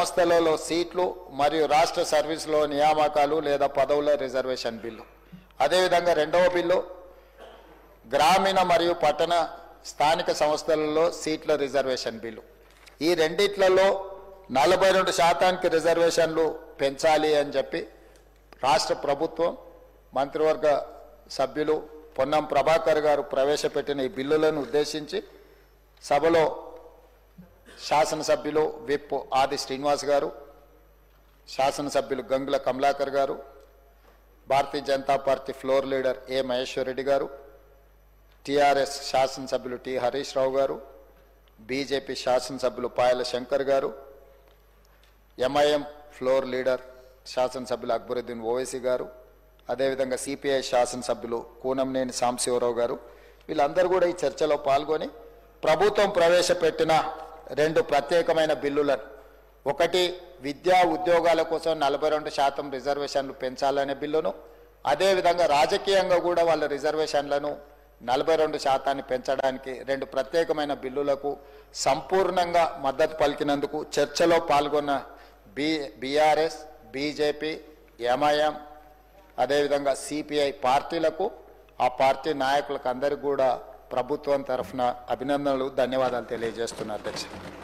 సంస్థలలో సీట్లు మరియు రాష్ట్ర సర్వీసులో నియామకాలు లేదా పదవుల రిజర్వేషన్ బిల్లు. అదేవిధంగా రెండవ బిల్లు గ్రామీణ మరియు పట్టణ స్థానిక సంస్థలలో సీట్ల రిజర్వేషన్ బిల్లు. ఈ రెండిట్లలో 42% రిజర్వేషన్లు పెంచాలి అని చెప్పి రాష్ట్ర ప్రభుత్వం మంత్రివర్గ సభ్యులు పొన్నం ప్రభాకర్ గారు ప్రవేశపెట్టిన ఈ బిల్లులను ఉద్దేశించి సభలో శాసనసభ్యులు విప్ ఆది శ్రీనివాస్ గారు, శాసనసభ్యులు గంగుల కమలాకర్ గారు, Bharatiya Janata party floor leader ఏ మహేశ్వర్ రెడ్డి గారు, టీఆర్ఎస్ శాసనసభ్యులు టి హరీష్ రావు గారు, బీజేపీ శాసనసభ్యులు పాయల శంకర్ గారు, ఎంఐఎం ఫ్లోర్ లీడర్ శాసనసభ్యులు అక్బరుద్దీన్ ఓవైసీ గారు, అదేవిధంగా సిపిఐ శాసనసభ్యులు కూనంనేని సాంబశివరావు గారు, వీళ్ళందరూ కూడా ఈ చర్చలో పాల్గొని ప్రభుత్వం ప్రవేశపెట్టిన 2 ప్రత్యేకమైన బిల్లులను, ఒకటి విద్యా ఉద్యోగాల కోసం 42% రిజర్వేషన్లు పెంచాలనే బిల్లును, అదేవిధంగా రాజకీయంగా కూడా వాళ్ళ రిజర్వేషన్లను 42% పెంచడానికి 2 ప్రత్యేకమైన బిల్లులకు సంపూర్ణంగా మద్దతు పలికినందుకు చర్చలో పాల్గొన్న బీఆర్ఎస్, బీజేపీ, ఎంఐఎం, అదేవిధంగా సిపిఐ పార్టీలకు, ఆ పార్టీ నాయకులకు అందరికీ కూడా ప్రభుత్వం తరఫున అభినందనలు, ధన్యవాదాలు తెలియజేస్తున్నారు అధ్యక్ష.